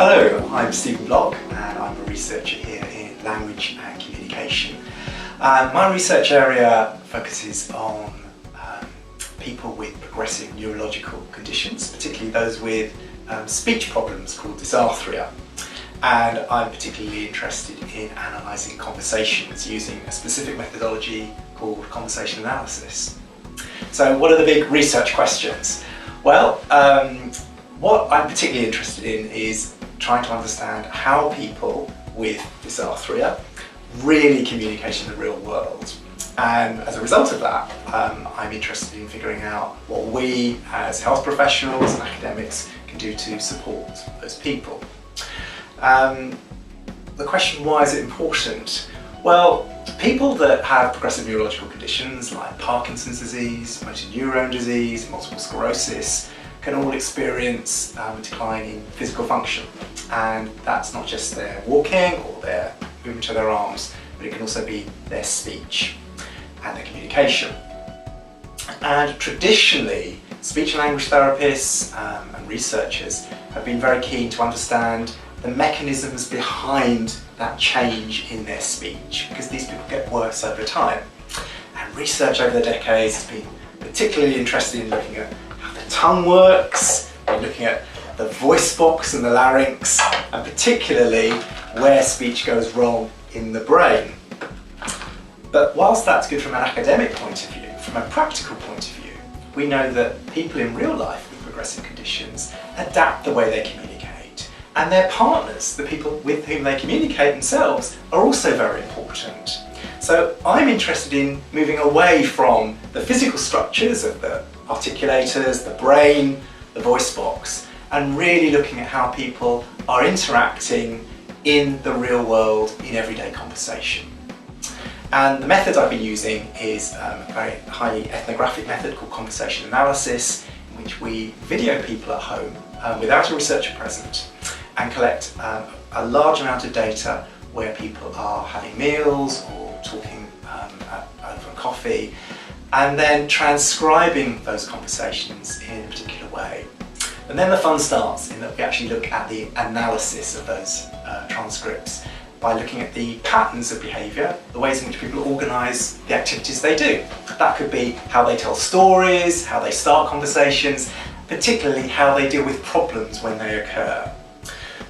Hello, I'm Stephen Bloch and I'm a researcher here in language and communication. My research area focuses on people with progressive neurological conditions, particularly those with speech problems called dysarthria. And I'm particularly interested in analysing conversations using a specific methodology called conversation analysis. So what are the big research questions? Well, what I'm particularly interested in is trying to understand how people with dysarthria really communicate in the real world. And as a result of that, I'm interested in figuring out what we as health professionals and academics can do to support those people. The question, why is it important? Well, people that have progressive neurological conditions like Parkinson's disease, motor neurone disease, multiple sclerosis, can all experience a decline in physical function. And that's not just their walking or their movement of their arms, but it can also be their speech and their communication. And traditionally, speech and language therapists and researchers have been very keen to understand the mechanisms behind that change in their speech, because these people get worse over time. And research over the decades has been particularly interested in looking at how the tongue works, looking at the voice box and the larynx, and particularly where speech goes wrong in the brain. But whilst that's good from an academic point of view, from a practical point of view, we know that people in real life with progressive conditions adapt the way they communicate. And their partners, the people with whom they communicate themselves, are also very important. So I'm interested in moving away from the physical structures of the articulators, the brain, the voice box, and really looking at how people are interacting in the real world in everyday conversation. And the method I've been using is a very highly ethnographic method called conversation analysis, in which we video people at home without a researcher present and collect a large amount of data where people are having meals or talking over coffee, and then transcribing those conversations in a particular way. And then the fun starts in that we actually look at the analysis of those transcripts by looking at the patterns of behaviour, the ways in which people organise the activities they do. That could be how they tell stories, how they start conversations, particularly how they deal with problems when they occur.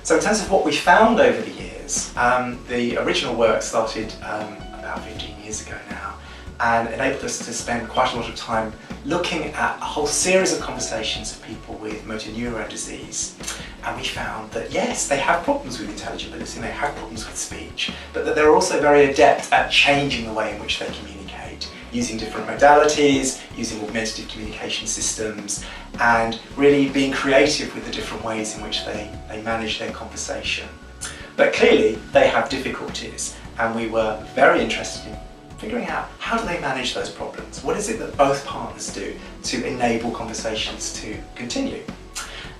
So in terms of what we found over the years, the original work started about 15 years ago now, and enabled us to spend quite a lot of time looking at a whole series of conversations of people with motor neurone disease. And we found that yes, they have problems with intelligibility and they have problems with speech, but that they're also very adept at changing the way in which they communicate, using different modalities, using augmentative communication systems, and really being creative with the different ways in which they manage their conversation. But clearly they have difficulties, and we were very interested in figuring out how do they manage those problems? What is it that both partners do to enable conversations to continue?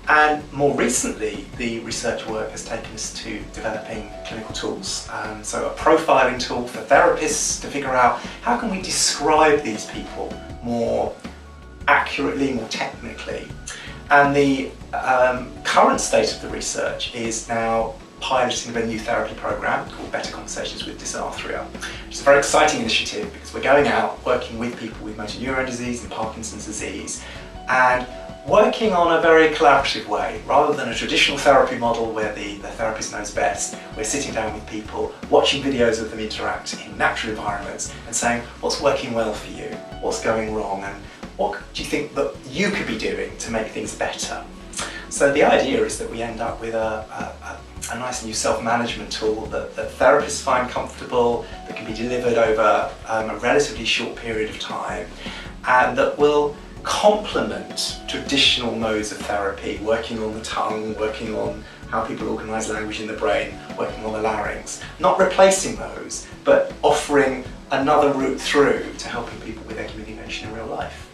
And more recently, the research work has taken us to developing clinical tools. So a profiling tool for therapists to figure out how can we describe these people more accurately, more technically. And the current state of the research is now piloting a new therapy program called Better Conversations with Dysarthria, which is a very exciting initiative because we're going out working with people with motor neurone disease and Parkinson's disease, and working on a very collaborative way. Rather than a traditional therapy model where the therapist knows best, we're sitting down with people, watching videos of them interact in natural environments and saying, what's working well for you? What's going wrong? And what do you think that you could be doing to make things better? So the idea is that we end up with a nice new self-management tool that therapists find comfortable, that can be delivered over a relatively short period of time, and that will complement traditional modes of therapy, working on the tongue, working on how people organise language in the brain, working on the larynx. Not replacing those, but offering another route through to helping people with their communication in real life.